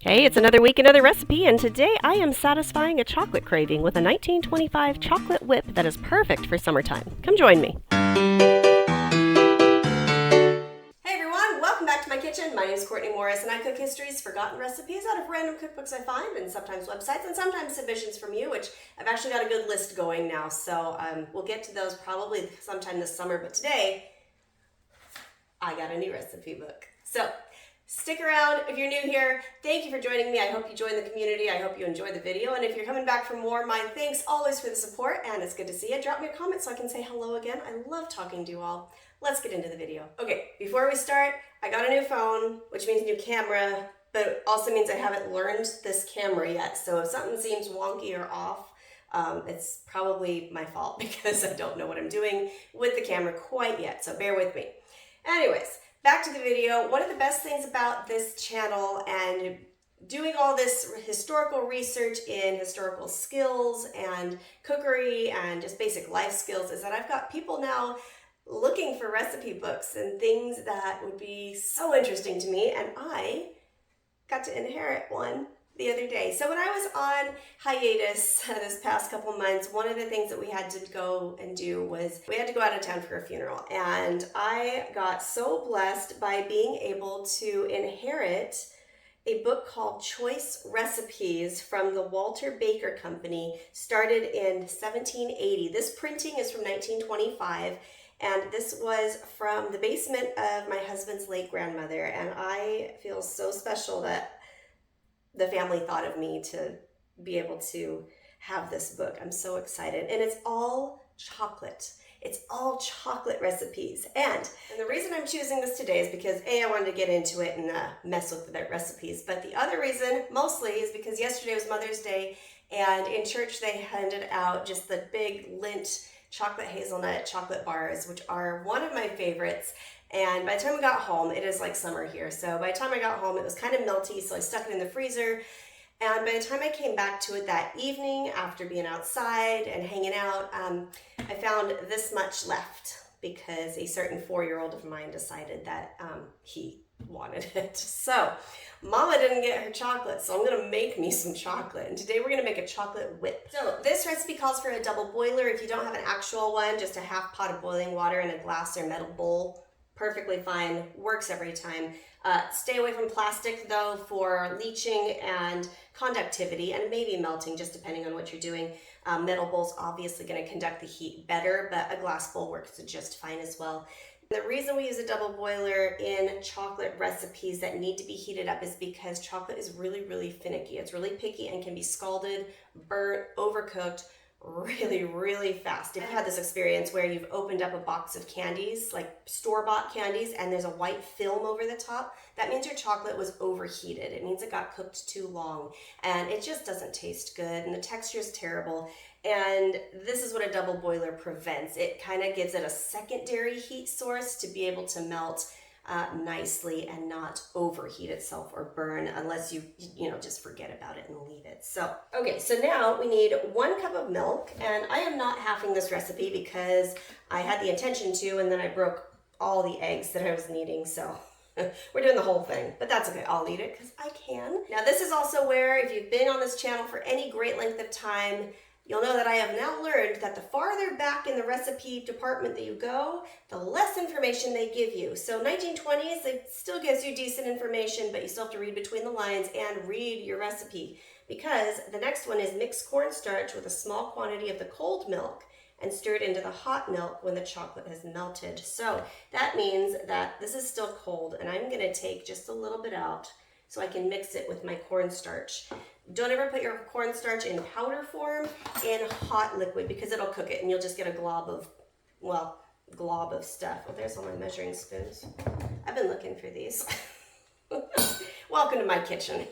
Hey, it's another week, another recipe, and today I am satisfying a chocolate craving with a 1925 chocolate whip that is perfect for summertime. Come join me. Hey everyone, welcome back to my kitchen. My name is Courtney Morris and I cook histories, forgotten recipes out of random cookbooks I find and sometimes websites and sometimes submissions from you, which I've actually got a good list going now, so we'll get to those probably sometime this summer, but today I got a new recipe book. So stick around if you're new here. Thank you for joining me. I hope you join the community. I hope you enjoy the video. And if you're coming back for more, my thanks always for the support. And it's good to see you. Drop me a comment so I can say hello again. I love talking to you all. Let's get into the video. Okay, before we start, I got a new phone, which means new camera, but it also means I haven't learned this camera yet. So if something seems wonky or off, it's probably my fault because I don't know what I'm doing with the camera quite yet. So bear with me. Anyways, back to the video. One of the best things about this channel and doing all this historical research in historical skills and cookery and just basic life skills is that I've got people now looking for recipe books and things that would be so interesting to me, and I got to inherit one the other day. So when I was on hiatus this past couple months, one of the things that we had to go and do was we had to go out of town for a funeral. And I got so blessed by being able to inherit a book called Choice Recipes from the Walter Baker Company, started in 1780. This printing is from 1925. And this was from the basement of my husband's late grandmother. And I feel so special that the family thought of me to be able to have this book. I'm so excited. And it's all chocolate. It's all chocolate recipes. And the reason I'm choosing this today is because A, I wanted to get into it and mess with the recipes. But the other reason mostly is because yesterday was Mother's Day, and in church they handed out just the big Lindt chocolate hazelnut chocolate bars, which are one of my favorites. And by the time we got home, it is like summer here. So by the time I got home, it was kind of melty, so I stuck it in the freezer. And by the time I came back to it that evening, after being outside and hanging out, I found this much left because a certain 4-year-old of mine decided that he wanted it. So Mama didn't get her chocolate, so I'm gonna make me some chocolate. And today we're gonna make a chocolate whip. So this recipe calls for a double boiler. If you don't have an actual one, just a half pot of boiling water in a glass or metal bowl. Perfectly fine, works every time. Stay away from plastic though for leaching and conductivity and maybe melting, just depending on what you're doing. Metal bowl's obviously gonna conduct the heat better, but a glass bowl works just fine as well. The reason we use a double boiler in chocolate recipes that need to be heated up is because chocolate is really, really finicky. It's really picky and can be scalded, burnt, overcooked, really, really fast. If you've had this experience where you've opened up a box of candies, like store-bought candies, and there's a white film over the top, that means your chocolate was overheated. It means it got cooked too long, and it just doesn't taste good, and the texture is terrible. And this is what a double boiler prevents. It kind of gives it a secondary heat source to be able to melt nicely and not overheat itself or burn unless you just forget about it and leave it. So, okay, so now we need 1 cup of milk, and I am not halving this recipe because I had the intention to, and then I broke all the eggs that I was needing, so we're doing the whole thing, but that's okay. I'll eat it because I can. Now, this is also where, if you've been on this channel for any great length of time, you'll know that I have now learned that the farther back in the recipe department that you go, the less information they give you. So 1920s, it still gives you decent information, but you still have to read between the lines and read your recipe, because the next one is mix cornstarch with a small quantity of the cold milk and stir it into the hot milk when the chocolate has melted. So that means that this is still cold, and I'm gonna take just a little bit out so I can mix it with my cornstarch. Don't ever put your cornstarch in powder form in hot liquid because it'll cook it and you'll just get a glob of stuff. Oh, there's all my measuring spoons. I've been looking for these. Welcome to my kitchen.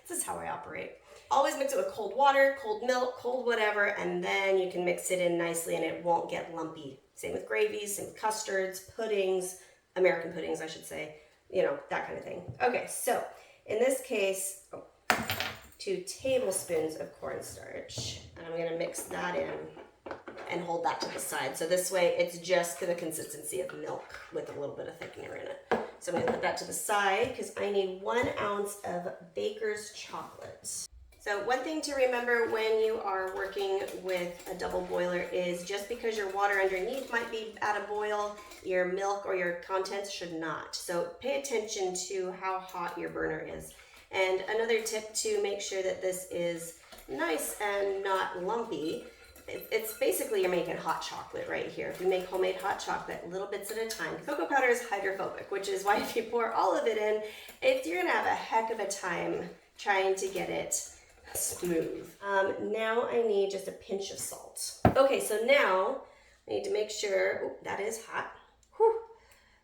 This is how I operate. Always mix it with cold water, cold milk, cold whatever, and then you can mix it in nicely and it won't get lumpy. Same with gravies, same with custards, puddings, American puddings, I should say, that kind of thing. Okay, so in this case, 2 tablespoons of cornstarch, and I'm going to mix that in and hold that to the side. So this way it's just the consistency of milk with a little bit of thickener in it. So I'm gonna put that to the side because I need 1 ounce of baker's chocolate. So one thing to remember when you are working with a double boiler is just because your water underneath might be at a boil, your milk or your contents should not. So pay attention to how hot your burner is. And another tip to make sure that this is nice and not lumpy, it's basically you're making hot chocolate right here. If you make homemade hot chocolate, little bits at a time. Cocoa powder is hydrophobic, which is why if you pour all of it in, you're gonna have a heck of a time trying to get it smooth. Now I need just a pinch of salt. Okay, so now I need to make sure, that is hot. Whew.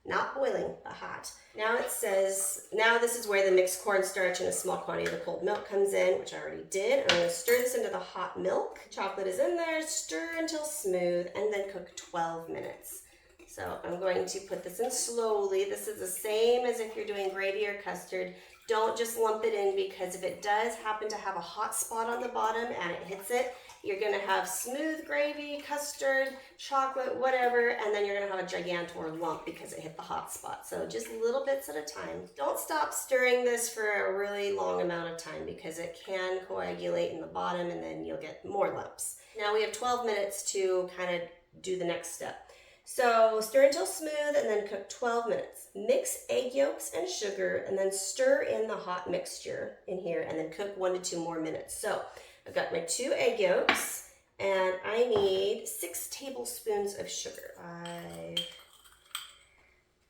Not boiling, but hot. Now it says, now this is where the mixed cornstarch and a small quantity of the cold milk comes in, which I already did. I'm gonna stir this into the hot milk. Chocolate is in there, stir until smooth, and then cook 12 minutes. So I'm going to put this in slowly. This is the same as if you're doing gravy or custard. Don't just lump it in, because if it does happen to have a hot spot on the bottom and it hits it, you're gonna have smooth gravy, custard, chocolate, whatever, and then you're gonna have a gigantor lump because it hit the hot spot. So just little bits at a time. Don't stop stirring this for a really long amount of time because it can coagulate in the bottom and then you'll get more lumps. Now we have 12 minutes to kind of do the next step. So stir until smooth and then cook 12 minutes. Mix egg yolks and sugar and then stir in the hot mixture in here and then cook 1 to 2 more minutes. So I've got my 2 egg yolks and I need 6 tablespoons of sugar. 5,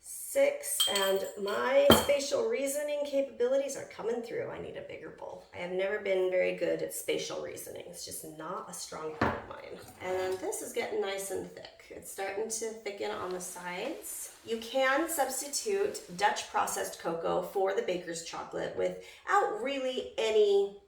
6, and my spatial reasoning capabilities are coming through. I need a bigger bowl. I have never been very good at spatial reasoning. It's just not a strong point of mine. And then this is getting nice and thick. It's starting to thicken on the sides. You can substitute Dutch processed cocoa for the baker's chocolate without really any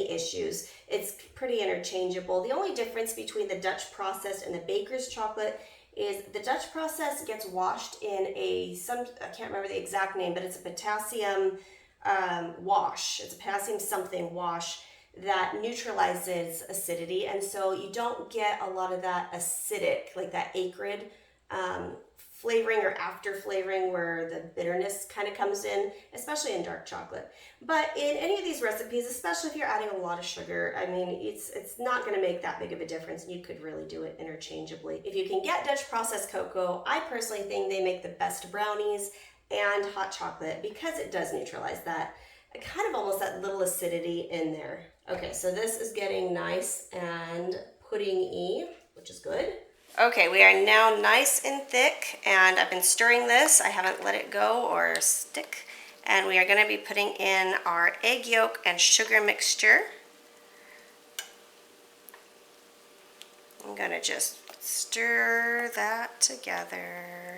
issues. It's pretty interchangeable. The only difference between the Dutch processed and the baker's chocolate is the Dutch process gets washed in I can't remember the exact name, but it's a potassium wash. It's a potassium something wash that neutralizes acidity, and so you don't get a lot of that acidic, like that acrid flavoring or after flavoring where the bitterness kind of comes in, especially in dark chocolate. But in any of these recipes, especially if you're adding a lot of sugar, I mean, it's not going to make that big of a difference. You could really do it interchangeably. If you can get Dutch processed cocoa, I personally think they make the best brownies and hot chocolate because it does neutralize that, kind of almost that little acidity in there. Okay, so this is getting nice and pudding-y, which is good. Okay, we are now nice and thick, and I've been stirring this. I haven't let it go or stick. And we are going to be putting in our egg yolk and sugar mixture. I'm going to just stir that together.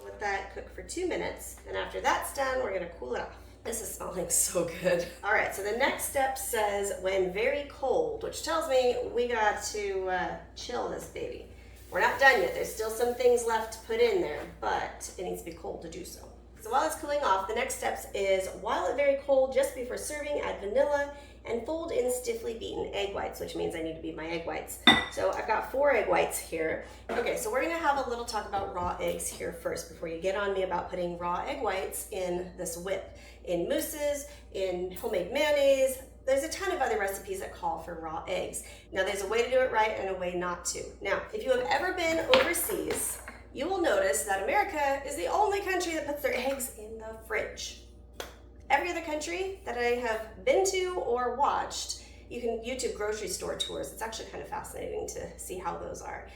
Let that cook for 2 minutes, and after that's done, we're going to cool it off. This is smelling so good. All right, so the next step says when very cold, which tells me we got to chill this baby. We're not done yet. There's still some things left to put in there, but it needs to be cold to do so. So while it's cooling off, the next steps is while it's very cold, just before serving, add vanilla and fold in stiffly beaten egg whites, which means I need to beat my egg whites. So I've got 4 egg whites here. Okay, so we're gonna have a little talk about raw eggs here first before you get on me about putting raw egg whites in this whip. In mousses, in homemade mayonnaise, there's a ton of other recipes that call for raw eggs. Now there's a way to do it right and a way not to. Now, if you have ever been overseas, you will notice that America is the only country that puts their eggs in the fridge. Every other country that I have been to or watched, you can YouTube grocery store tours. It's actually kind of fascinating to see how those are.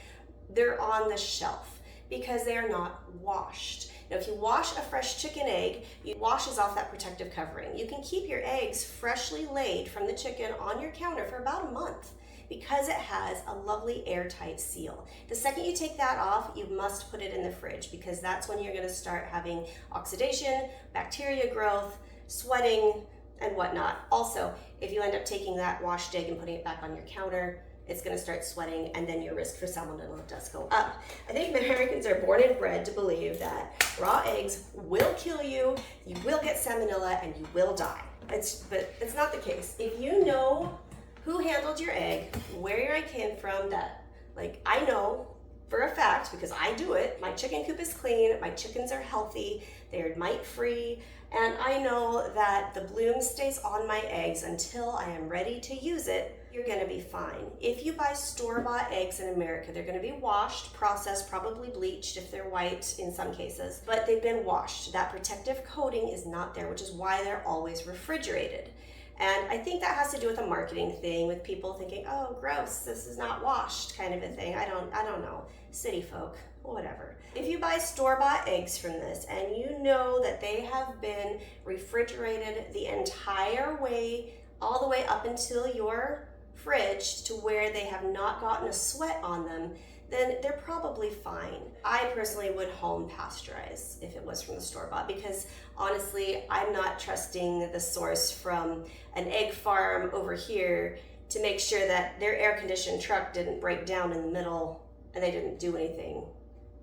They're on the shelf because they are not washed. Now, if you wash a fresh chicken egg, it washes off that protective covering. You can keep your eggs freshly laid from the chicken on your counter for about a month because it has a lovely airtight seal. The second you take that off, you must put it in the fridge because that's when you're going to start having oxidation, bacteria growth, sweating, and whatnot. Also, if you end up taking that washed egg and putting it back on your counter, it's going to start sweating, and then your risk for salmonella does go up. I think Americans are born and bred to believe that raw eggs will kill you, you will get salmonella, and you will die. But it's not the case. If you know who handled your egg, where your egg came from, that, like, I know for a fact, because I do it, my chicken coop is clean, my chickens are healthy, They're mite-free, and I know that the bloom stays on my eggs until I am ready to use it. You're gonna be fine. If you buy store-bought eggs in America, they're gonna be washed, processed, probably bleached if they're white in some cases, but they've been washed. That protective coating is not there, which is why they're always refrigerated. And I think that has to do with a marketing thing, with people thinking, oh, gross, this is not washed kind of a thing. I don't know, city folk, whatever. If you buy store-bought eggs from this and you know that they have been refrigerated the entire way, all the way up until your fridge to where they have not gotten a sweat on them, then they're probably fine. I personally would home pasteurize if it was from the store-bought, because honestly, I'm not trusting the source from an egg farm over here to make sure that their air-conditioned truck didn't break down in the middle and they didn't do anything.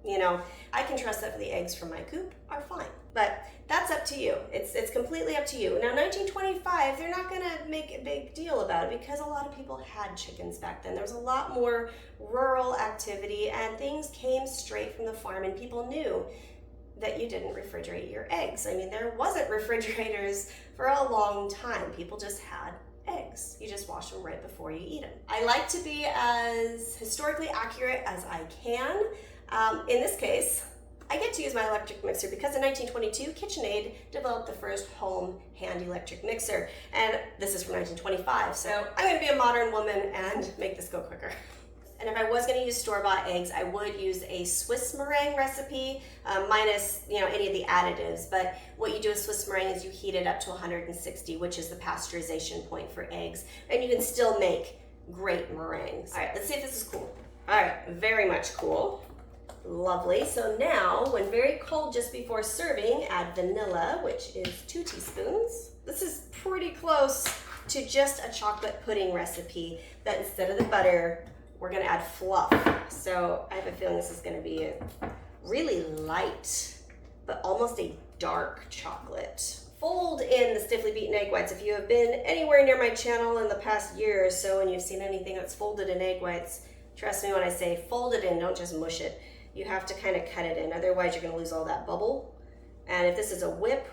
You know, I can trust that the eggs from my coop are fine. But that's up to you. It's completely up to you. Now, 1925, they're not gonna make a big deal about it because a lot of people had chickens back then. There was a lot more rural activity and things came straight from the farm, and people knew that you didn't refrigerate your eggs. I mean, there wasn't refrigerators for a long time. People just had eggs. You just wash them right before you eat them. I like to be as historically accurate as I can. In this case, I get to use my electric mixer because in 1922, KitchenAid developed the first home hand electric mixer. And this is from 1925, so I'm gonna be a modern woman and make this go quicker. And if I was gonna use store-bought eggs, I would use a Swiss meringue recipe, minus any of the additives. But what you do with Swiss meringue is you heat it up to 160, which is the pasteurization point for eggs. And you can still make great meringues. All right, let's see if this is cool. All right, very much cool. Lovely. So now, when very cold just before serving, add vanilla, which is 2 teaspoons. This is pretty close to just a chocolate pudding recipe that instead of the butter, we're gonna add fluff. So I have a feeling this is gonna be a really light, but almost a dark chocolate. Fold in the stiffly beaten egg whites. If you have been anywhere near my channel in the past year or so and you've seen anything that's folded in egg whites, trust me when I say fold it in, don't just mush it. You have to kind of cut it in, otherwise you're gonna lose all that bubble. And if this is a whip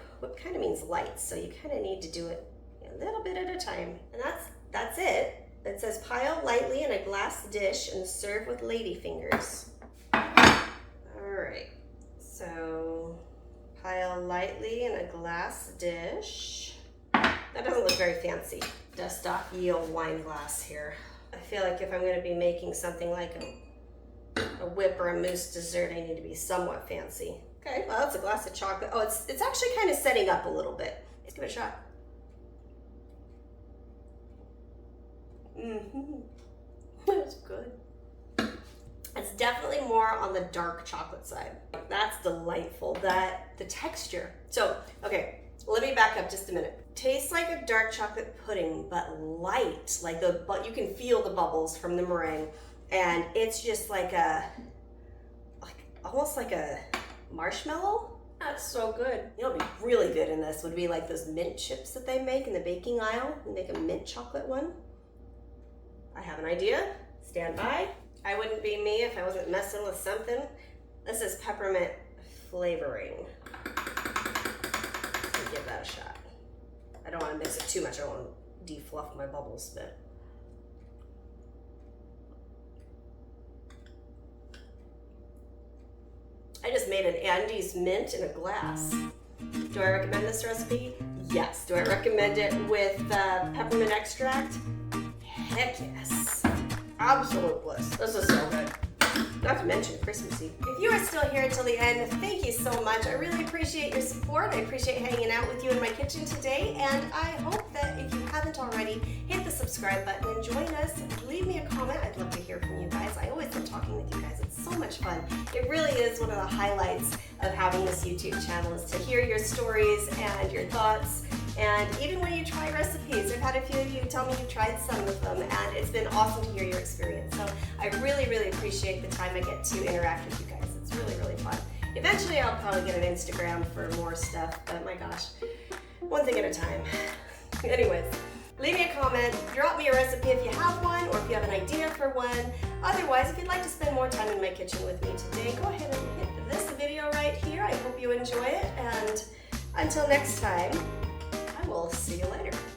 kind of means light, so you kind of need to do it a little bit at a time. And that's it. It says pile lightly in a glass dish and serve with lady fingers. All right, so pile lightly in a glass dish. That doesn't look very fancy. Dust off ye old wine glass here. I feel like if I'm gonna be making something like a whip or a mousse dessert, I need to be somewhat fancy. Okay, well, it's a glass of chocolate. Oh, it's actually kind of setting up a little bit. Let's give it a shot. It's good. It's definitely more on the dark chocolate side. That's delightful. The texture. So, okay, let me back up just a minute. Tastes like a dark chocolate pudding, but light. But you can feel the bubbles from the meringue. And it's just almost like a marshmallow. That's so good. You know, it'd be really good in this would be like those mint chips that they make in the baking aisle. They make a mint chocolate one. I have an idea. Stand by. I wouldn't be me if I wasn't messing with something. This is peppermint flavoring. I'll give that a shot. I don't want to mix it too much. I don't want to defluff my bubbles, but I just made an Andes mint in a glass. Do I recommend this recipe? Yes. Do I recommend it with peppermint extract? Heck yes. Absolute bliss. This is so good. Not to mention Christmassy. If you are still here till the end, thank you so much. I really appreciate your support. I appreciate hanging out with you in my kitchen today, and I hope that if you haven't already, hit the subscribe button and join us. Leave me a comment. I'd love to hear from you guys. I always love talking with you guys. It's so much fun. It really is one of the highlights of having this YouTube channel, is to hear your stories and your thoughts. And even when you try recipes, I've had a few of you tell me you've tried some of them, and it's been awesome to hear your experience. So I really, really appreciate the time I get to interact with you guys. It's really, really fun. Eventually I'll probably get an Instagram for more stuff, but my gosh, one thing at a time. Anyways, leave me a comment, drop me a recipe if you have one, or if you have an idea for one. Otherwise, if you'd like to spend more time in my kitchen with me today, go ahead and hit this video right right here. I hope you enjoy it, and until next time, I will see you later.